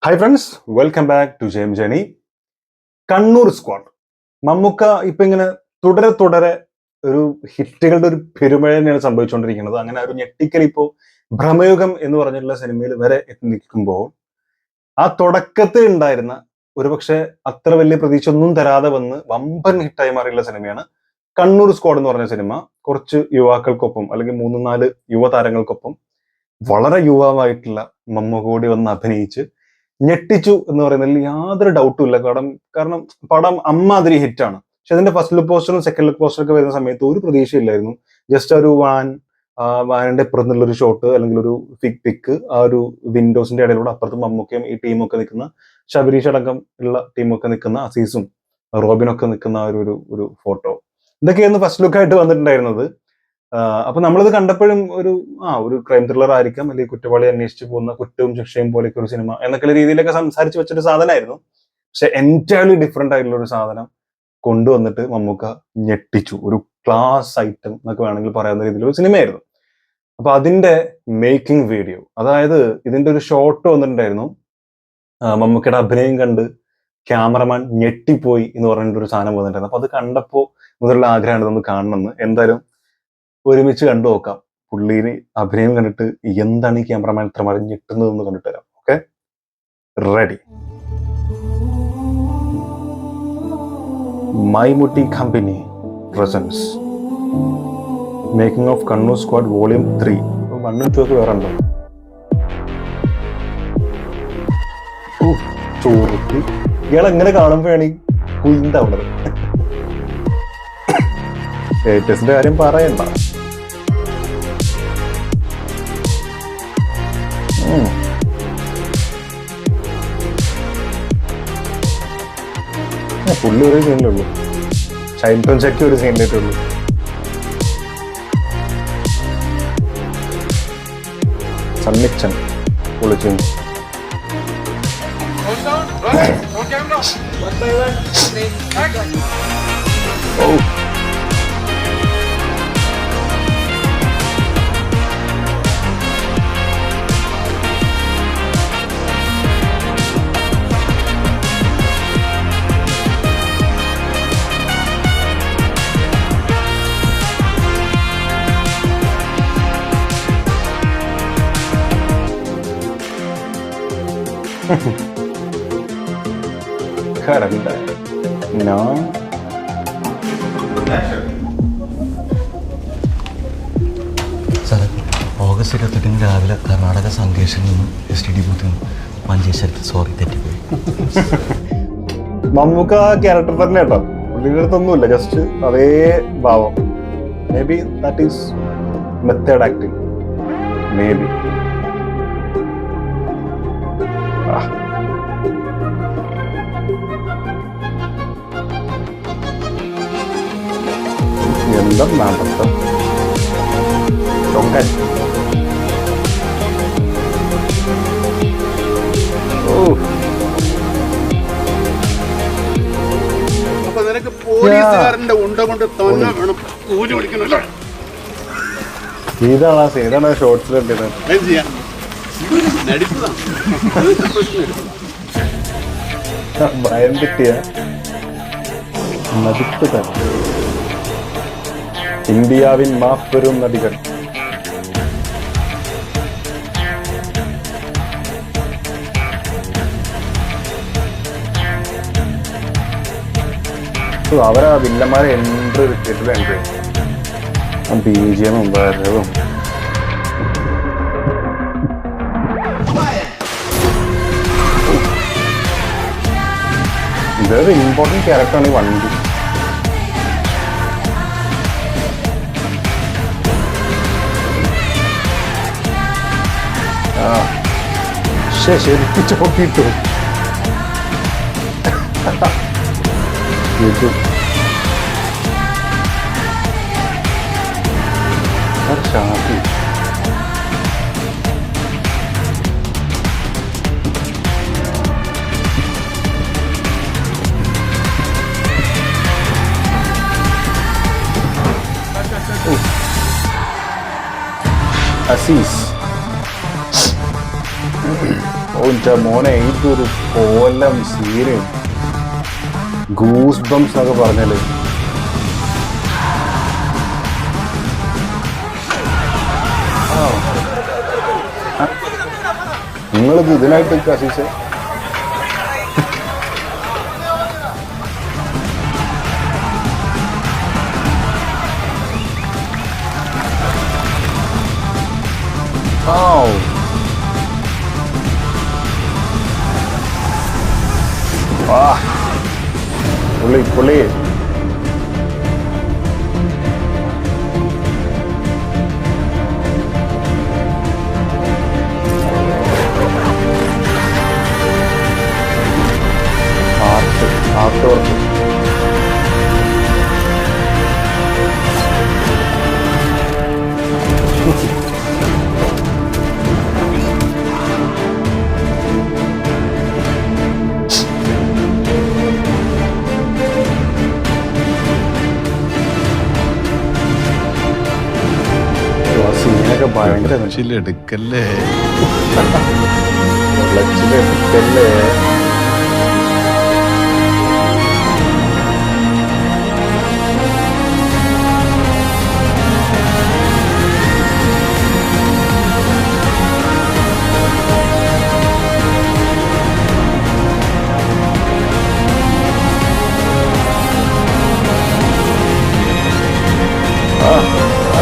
Hi friends, welcome back to Jaim Journey. Kannur squad Mammukka ഇപ്പൊ ഇങ്ങനെ തുടരെ ഒരു ഹിറ്റുകളുടെ ഒരു പെരുമഴ തന്നെയാണ് സംഭവിച്ചുകൊണ്ടിരിക്കുന്നത്. അങ്ങനെ ഒരു ഞെട്ടിക്കൽ ഇപ്പോ ഭ്രമയുഗം എന്ന് പറഞ്ഞിട്ടുള്ള സിനിമയിൽ വരെ എത്തി നിൽക്കുമ്പോൾ ആ തുടക്കത്തിൽ ഉണ്ടായിരുന്ന ഒരുപക്ഷെ അത്ര വലിയ പ്രതീക്ഷ ഒന്നും തരാതെ വന്ന് വമ്പൻ ഹിറ്റായി മാറിയുള്ള സിനിമയാണ് കണ്ണൂർ സ്ക്വാഡ് എന്ന് പറഞ്ഞ സിനിമ. കുറച്ച് യുവാക്കൾക്കൊപ്പം അല്ലെങ്കിൽ 3-4 യുവതാരങ്ങൾക്കൊപ്പം വളരെ യുവാവായിട്ടുള്ള മമ്മൂക്ക കൂടി വന്ന് അഭിനയിച്ച് ഞെട്ടിച്ചു എന്ന് പറയുന്നതിൽ യാതൊരു ഡൗട്ടും ഇല്ല. കാരണം പടം അമ്മാതിരി ഹിറ്റാണ്. പക്ഷെ അതിന്റെ ഫസ്റ്റ് ലുക്ക് പോസ്റ്ററും സെക്കൻഡ് ലുക്ക് പോസ്റ്ററും ഒക്കെ വരുന്ന സമയത്ത് ഒരു പ്രതീക്ഷയില്ലായിരുന്നു. ജസ്റ്റ് ഒരു വാനിന്റെ ഇപ്പുറത്തുള്ള ഒരു ഷോട്ട് അല്ലെങ്കിൽ ഒരു പിക്ക് ആ ഒരു വിൻഡോസിന്റെ ഇടയിലൂടെ അപ്പുറത്ത് മമ്മൂക്കയും ഈ ടീമൊക്കെ നിൽക്കുന്ന ശബരീഷ് അടക്കം ഉള്ള ടീമൊക്കെ നിൽക്കുന്ന അസീസും റോബിനൊക്കെ നിൽക്കുന്ന ഒരു ഫോട്ടോ, ഇതൊക്കെയായിരുന്നു ഫസ്റ്റ് ലുക്കായിട്ട് വന്നിട്ടുണ്ടായിരുന്നത്. അപ്പൊ നമ്മളിത് കണ്ടപ്പോഴും ഒരു ക്രൈം ത്രില്ലർ ആയിരിക്കാം, അല്ലെങ്കിൽ കുറ്റവാളി അന്വേഷിച്ച് പോകുന്ന കുറ്റവും ശിക്ഷയും പോലെയൊക്കെ ഒരു സിനിമ എന്നൊക്കെ രീതിയിലൊക്കെ സംസാരിച്ച് വെച്ചൊരു സാധനമായിരുന്നു. പക്ഷെ എൻറ്റയർലി ഡിഫറെന്റ് ആയിട്ടുള്ള ഒരു സാധനം കൊണ്ടുവന്നിട്ട് മമ്മൂക്ക ഞെട്ടിച്ചു. ഒരു ക്ലാസ് ഐറ്റം എന്നൊക്കെ വേണമെങ്കിൽ പറയാവുന്ന രീതിയിലൊരു സിനിമയായിരുന്നു. അപ്പൊ അതിന്റെ മേക്കിംഗ് വീഡിയോ, അതായത് ഇതിന്റെ ഒരു ഷോട്ട് വന്നിട്ടുണ്ടായിരുന്നു. മമ്മൂക്കയുടെ അഭിനയം കണ്ട് ക്യാമറമാൻ ഞെട്ടിപ്പോയി എന്ന് പറഞ്ഞിട്ടൊരു സാധനം വന്നിട്ടുണ്ടായിരുന്നു. അപ്പൊ അത് കണ്ടപ്പോൾ മുതലുള്ള ആഗ്രഹമാണ് ഇതൊന്ന് കാണണമെന്ന്. എന്തായാലും ഒരുമിച്ച് കണ്ടു നോക്കാം. പുള്ളിന് അഭിനയം കണ്ടിട്ട് എന്താണ് ഈ ക്യാമറമാൻ ഇത്ര ഞെട്ടുന്നതെന്ന് കണ്ടിട്ട് വരാം. Okay, ready. Mammootty company presents making of Kannur squad volume 3. 1 ഉം 2 ഒക്കെ വേറെ ഉണ്ടോ? ചോറുക്ക് ഇയാൾ എങ്ങനെ കാണുമ്പോഴാണ് ഈ കുയിന്താവുന്നത്. ലേറ്റസ്റ്റിന്റെ കാര്യം പറയണ്ട. പുള്ളി ഒരു സീനിലുള്ളൂ, ഷൈൻ ടോൺ ചക്കി ഒരു സീനിലേറ്റുള്ളൂ. സണ്ണിച്ചൻ പൊളിച്ചു. ഓ കറണ്ട സാറേ, ഓഗസ്റ്റ് 28 രാവിലെ കർണാടക സംഘേഷിൽ നിന്നും STD ബൂത്തിൽ നിന്നും മഞ്ചേശ്വരത്ത്. സോറി, തെറ്റിപ്പോയി. മമ്മൂക്ക ക്യാരക്ടർ തന്നെ കേട്ടോ, പുള്ളിയുടെ അടുത്തൊന്നുമില്ല, ജസ്റ്റ് അതേ ഭാവം. May be that is method acting, may be. എന്താ നടത്തം ചൊങ്കൻ. അപ്പൊ നിനക്ക് പോലീസുകാരന്റെ ഉണ്ട കൊണ്ട് തന്നെ വേണം കൂലി വിളിക്കണല്ലോ. ഇതാണ് ഷോർട്സിലുണ്ട്. ഭയം കിട്ടിയ നദിപ്പ് തന്നെ. ഇന്ത്യാവിൻ മാപ്പെരും നദികൾ. അവരാ വില്ലന്മാരെ എൻട്രി വിട്ടിട്ടുള്ള എൻട്രി, ബീജിയമും വരവും. ഇതൊരു ഇമ്പോർട്ടൻറ്റ് ക്യാരക്ടറാണ് ഈ വണ്ടി. ശരിക്കും ചോക്കിട്ടു. ഷാഫി അസീസ് ഓ മോനെ ഇതൊരു കോലം സീന്, ഗൂസ് ബംസ് എന്നൊക്കെ പറഞ്ഞാല്. നിങ്ങളിത് ഇതിനായിട്ട് അസീസ് പുള്ളി ആർട്ട് വർക്ക്. സീനൊക്കെ ഭയങ്കര എടുക്കല്ലേ എടുക്കല്ലേ.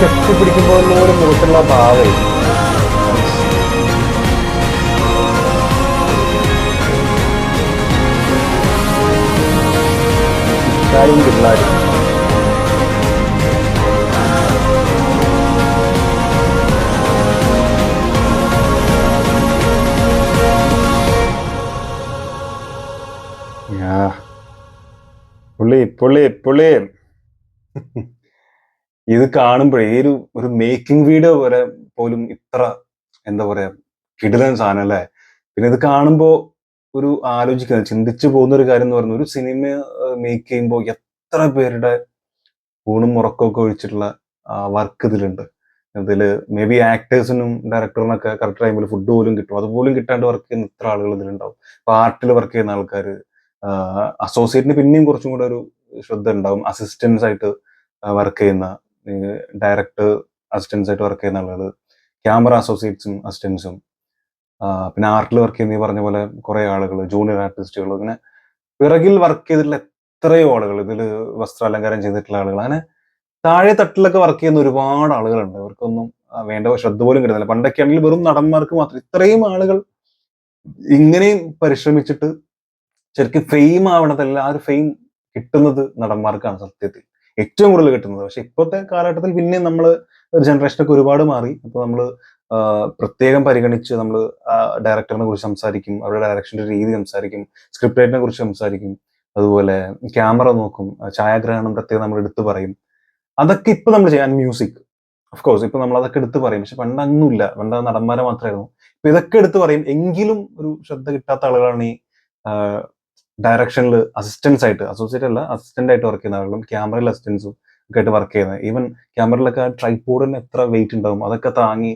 കെട്ടിപ്പിടിക്കുമ്പോൾ ഒരു മുഖത്തുള്ള ഭാവേ പിള്ളേരും പുള്ളി ഇത് കാണുമ്പോഴേ ഈ ഒരു മേക്കിംഗ് വീഡിയോ വരെ പോലും ഇത്ര എന്താ പറയാ കിടിലൻ സാധനം അല്ലേ. പിന്നെ ഇത് കാണുമ്പോ ഒരു ആലോചിക്കുന്നത്, ചിന്തിച്ചു പോകുന്ന ഒരു കാര്യം എന്ന് പറയുന്നത്, ഒരു സിനിമ മേക്ക് ചെയ്യുമ്പോൾ എത്ര പേരുടെ ഊണും ഉറക്കമൊക്കെ ഒഴിച്ചിട്ടുള്ള വർക്ക് ഇതിലുണ്ട്. ഇതിൽ മേ ബി ആക്ടേഴ്സിനും ഡയറക്ടറിനൊക്കെ കറക്റ്റ് ടൈമിൽ ഫുഡ് പോലും കിട്ടും, അതുപോലും കിട്ടാണ്ട് വർക്ക് ചെയ്യുന്ന ഇത്ര ആളുകൾ ഇതിലുണ്ടാവും. ഇപ്പൊ ആർട്ടിൽ വർക്ക് ചെയ്യുന്ന ആൾക്കാർ, അസോസിയേറ്റിന് പിന്നെയും കുറച്ചും കൂടെ ഒരു ശ്രദ്ധ ഉണ്ടാവും. അസിസ്റ്റൻസ് ആയിട്ട് വർക്ക് ചെയ്യുന്ന, ഡയറക്ടർ അസിസ്റ്റൻസ് ആയിട്ട് വർക്ക് ചെയ്യുന്ന ആളുകൾ, ക്യാമറ അസോസിയേറ്റ്സും അസിസ്റ്റൻസും, പിന്നെ ആർട്ടിൽ വർക്ക് ചെയ്യുന്ന ഈ പറഞ്ഞ പോലെ കുറെ ആളുകൾ, ജൂനിയർ ആർട്ടിസ്റ്റുകൾ, അങ്ങനെ പിറകിൽ വർക്ക് ചെയ്തിട്ടുള്ള എത്രയോ ആളുകൾ, ഇതിൽ വസ്ത്രാലങ്കാരം ചെയ്തിട്ടുള്ള ആളുകൾ, അങ്ങനെ താഴെ തട്ടിലൊക്കെ വർക്ക് ചെയ്യുന്ന ഒരുപാട് ആളുകളുണ്ട്. അവർക്കൊന്നും വേണ്ട ശ്രദ്ധ പോലും കിട്ടുന്നില്ല. പണ്ടൊക്കെ ആണെങ്കിൽ വെറും നടന്മാർക്ക് മാത്രം. ഇത്രയും ആളുകൾ ഇങ്ങനെയും പരിശ്രമിച്ചിട്ട് ശരിക്കും ഫെയിം ആവണതല്ല, ആ ഒരു ഫെയിം കിട്ടുന്നത് നടന്മാർക്കാണ് സത്യത്തിൽ ഏറ്റവും കൂടുതൽ കിട്ടുന്നത്. പക്ഷെ ഇപ്പോഴത്തെ കാലഘട്ടത്തിൽ പിന്നെയും നമ്മൾ ഒരു ജനറേഷനൊക്കെ ഒരുപാട് മാറി. അപ്പൊ നമ്മൾ പ്രത്യേകം പരിഗണിച്ച് നമ്മൾ ഡയറക്ടറിനെ കുറിച്ച് സംസാരിക്കും, അവരുടെ ഡയറക്ഷന്റെ രീതി സംസാരിക്കും, സ്ക്രിപ്റ്റ് റൈറ്റിനെ കുറിച്ച് സംസാരിക്കും, അതുപോലെ ക്യാമറ നോക്കും, ഛായാഗ്രഹണം പ്രത്യേകം നമ്മൾ എടുത്തു പറയും. അതൊക്കെ ഇപ്പൊ നമ്മൾ ചെയ്യാൻ, മ്യൂസിക് ഓഫ് കോഴ്സ് ഇപ്പൊ നമ്മൾ അതൊക്കെ എടുത്തു പറയും. പക്ഷെ പണ്ട് അങ്ങുമില്ല, പണ്ട് നടന്മാരെ മാത്രമായിരുന്നു. ഇപ്പൊ ഇതൊക്കെ എടുത്തു പറയും, എങ്കിലും ഒരു ശ്രദ്ധ കിട്ടാത്ത ആളുകളാണ് ഈ ഡയറക്ഷനിൽ അസിസ്റ്റൻസ് ആയിട്ട്, അസോസിയേറ്റ് അല്ല അസിസ്റ്റന്റ് ആയിട്ട് വർക്ക് ചെയ്യുന്ന ആളുകളും ക്യാമറയിൽ അസിസ്റ്റൻസും ഒക്കെ ആയിട്ട് വർക്ക് ചെയ്യുന്നത്. ഈവൻ ക്യാമറയിലൊക്കെ ട്രൈപോഡിന് എത്ര വെയിറ്റ് ഉണ്ടാവും, അതൊക്കെ താങ്ങി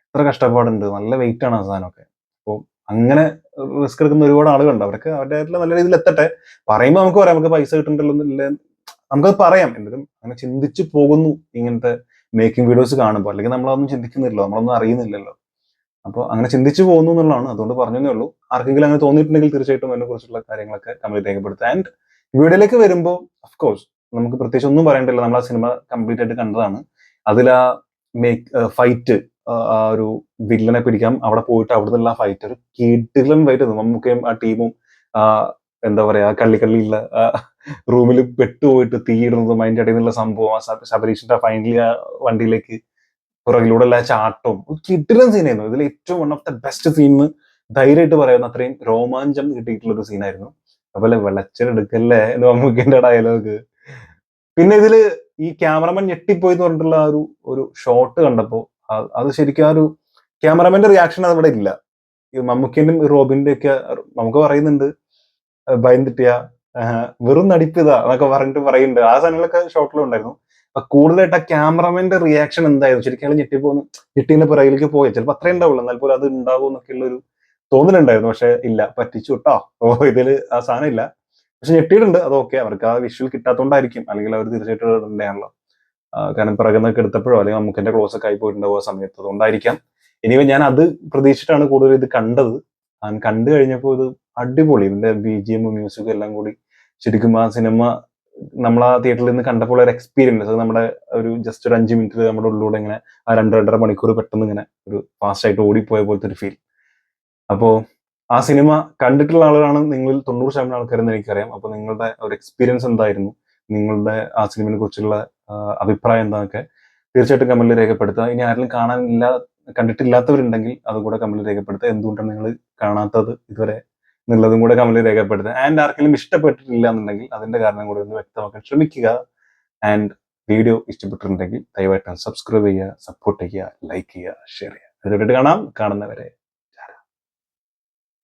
എത്ര കഷ്ടപ്പാടുണ്ട്, നല്ല വെയിറ്റ് ആണ് ആ സാധനമൊക്കെ. അപ്പോൾ അങ്ങനെ റിസ്ക് എടുക്കുന്ന ഒരുപാട് ആളുകളുണ്ട്. അവരൊക്കെ അവരുടെ നല്ല രീതിയിൽ എത്തട്ടെ. പറയുമ്പോൾ നമുക്ക് പറയാം നമുക്ക് പൈസ കിട്ടുന്നുണ്ടല്ലോ, നമുക്കത് പറയാം. എന്നിട്ടും അങ്ങനെ ചിന്തിച്ചു പോകുന്നു ഇങ്ങനത്തെ മേക്കിംഗ് വീഡിയോസ് കാണുമ്പോൾ. അല്ലെങ്കിൽ നമ്മളതൊന്നും ചിന്തിക്കുന്നില്ലല്ലോ, നമ്മളൊന്നും അറിയുന്നില്ലല്ലോ. അപ്പോൾ അങ്ങനെ ചിന്തിച്ചു പോകുന്നു എന്നുള്ളതാണ്. അതുകൊണ്ട് പറഞ്ഞതേ ഉള്ളൂ. ആർക്കെങ്കിലും അങ്ങനെ തോന്നിയിട്ടുണ്ടെങ്കിൽ തീർച്ചയായിട്ടും അതിനെ കുറിച്ചുള്ള കാര്യങ്ങളൊക്കെ കമന്റ് രേഖപ്പെടുത്തുക. ആൻഡ് വീഡിയോയിലേക്ക് വരുമ്പോൾ ഓഫ് കോഴ്സ് നമുക്ക് പ്രത്യേകിച്ച് ഒന്നും പറയണ്ടല്ലോ, നമ്മൾ ആ സിനിമ കംപ്ലീറ്റ് ആയിട്ട് കണ്ടതാണ്. അതിൽ ആ ഫൈറ്റ്, ആ ഒരു വില്ലനെ പിടിക്കാം അവിടെ പോയിട്ട് അവിടെ നിന്നുള്ള ആ ഫൈറ്റ് ഒരു കിടിലൻ ഫൈറ്റ്. മമ്മൂക്കയും ആ ടീമും എന്താ പറയാ കള്ളിയുള്ള റൂമിൽ പെട്ടുപോയിട്ട് തീയിടുന്നതും അതിന്റെ ഇടയിൽ നിന്നുള്ള സംഭവം, ശബരീഷിന്റെ ഫൈനലി ആ വണ്ടിയിലേക്ക് പുറകിലൂടെ എല്ലാ ചാട്ടവും കിടിലൻ സീനായിരുന്നു. ഇതിൽ ഏറ്റവും one of the best scene ധൈര്യമായിട്ട് പറയുന്ന അത്രയും രോമാഞ്ചം കിട്ടിയിട്ടുള്ള ഒരു സീനായിരുന്നു. അതുപോലെ വെളച്ചെടുക്കല്ലേ എന്ന് മമ്മൂക്കിന്റെ ഡയലോഗ്. പിന്നെ ഇതില് ഈ ക്യാമറമാൻ ഞെട്ടിപ്പോയി എന്ന് പറഞ്ഞിട്ടുള്ള ആ ഒരു ഷോട്ട് കണ്ടപ്പോ അത് ശരിക്കും ആ ഒരു ക്യാമറമാന്റെ റിയാക്ഷൻ അവിടെ ഇല്ല. ഈ മമ്മൂക്കിന്റെയും റോബിന്റെ ഒക്കെ നമുക്ക് പറയുന്നുണ്ട് ഭയന്നിട്ടിയ വെറും നടിപ്പിതാ എന്നൊക്കെ പറഞ്ഞിട്ട് പറയുന്നുണ്ട്. ആ സാധനങ്ങളൊക്കെ ഷോട്ടിലുണ്ടായിരുന്നു. അപ്പൊ കൂടുതലായിട്ട് ആ ക്യാമറമാന്റെ റിയാക്ഷൻ എന്തായിരുന്നു, ശരിക്കും ഞെട്ടിന്റെ പിറകിലേക്ക് പോയി ചിലപ്പോൾ അത്രേ ഉണ്ടാവുള്ളൂ, എന്നാൽ പോലും അത് ഉണ്ടാവും എന്നൊക്കെ ഉള്ള തോന്നുന്നുണ്ടായിരുന്നു, പക്ഷെ ഇല്ല, പറ്റിച്ചു കേട്ടോ. ഇതിൽ ആ സാധനം ഇല്ല. പക്ഷെ ഞെട്ടിയിട്ടുണ്ട്, അത് ഓക്കെ. അവർക്ക് ആ വിഷ്വൽ കിട്ടാത്തതുകൊണ്ടായിരിക്കും, അല്ലെങ്കിൽ അവർ തീർച്ചയായിട്ടും ഇടണ്ടാണല്ലോ. കാരണം പിറകുന്നൊക്കെ എടുത്തപ്പോഴോ അല്ലെങ്കിൽ നമുക്കെന്റെ ക്ലോസ് ഒക്കെ ആയി പോയിട്ടുണ്ടാവും ആ സമയത്ത്, അതുകൊണ്ടായിരിക്കാം. ഇനി ഞാൻ അത് പ്രതീക്ഷിച്ചിട്ടാണ് കൂടുതൽ ഇത് കണ്ടത്. കണ്ടു കഴിഞ്ഞപ്പോൾ ഇത് അടിപൊളി, ഇതിന്റെ BGM മ്യൂസിക്കും എല്ലാം കൂടി ശരിക്കും ആ സിനിമ നമ്മൾ ആ തിയേറ്ററിൽ നിന്ന് കണ്ടപ്പോൾ ഒരു എക്സ്പീരിയൻസ്, അത് നമ്മുടെ ഒരു ജസ്റ്റ് ഒരു 5 മിനിറ്റിൽ നമ്മുടെ ഉള്ളിലൂടെ ഇങ്ങനെ ആ 2-2.5 മണിക്കൂർ പെട്ടെന്ന് ഇങ്ങനെ ഒരു ഫാസ്റ്റ് ആയിട്ട് ഓടിപ്പോയ പോലത്തെ ഒരു ഫീൽ. അപ്പോ ആ സിനിമ കണ്ടിട്ടുള്ള ആളുകളാണ് നിങ്ങളിൽ 90% ആൾക്കാരെന്ന് എനിക്കറിയാം. അപ്പൊ നിങ്ങളുടെ ഒരു എക്സ്പീരിയൻസ് എന്തായിരുന്നു, നിങ്ങളുടെ ആ സിനിമയെ കുറിച്ചുള്ള അഭിപ്രായം എന്താന്നൊക്കെ തീർച്ചയായിട്ടും കമന്റിൽ രേഖപ്പെടുത്തുക. ഇനി ആരെങ്കിലും കണ്ടിട്ടില്ലാത്തവരുണ്ടെങ്കിൽ അതും കൂടെ കമന്റിൽ രേഖപ്പെടുത്തുക. എന്തുകൊണ്ടാണ് നിങ്ങൾ കാണാത്തത് ഇതുവരെ എന്നുള്ളതും കൂടെ കമന്റിൽ രേഖപ്പെടുത്തുക. ആൻഡ് ആർക്കെങ്കിലും ഇഷ്ടപ്പെട്ടിട്ടില്ല എന്നുണ്ടെങ്കിൽ അതിന്റെ കാരണം കൂടെ ഒന്ന് വ്യക്തമാക്കാൻ ശ്രമിക്കുക. ആൻഡ് വീഡിയോ ഇഷ്ടപ്പെട്ടിട്ടുണ്ടെങ്കിൽ ദയവായിട്ട് സബ്സ്ക്രൈബ് ചെയ്യുക, സപ്പോർട്ട് ചെയ്യുക, ലൈക്ക് ചെയ്യുക, ഷെയർ ചെയ്യുക. ഇതിട്ട് കാണാം. കാണുന്നവരെ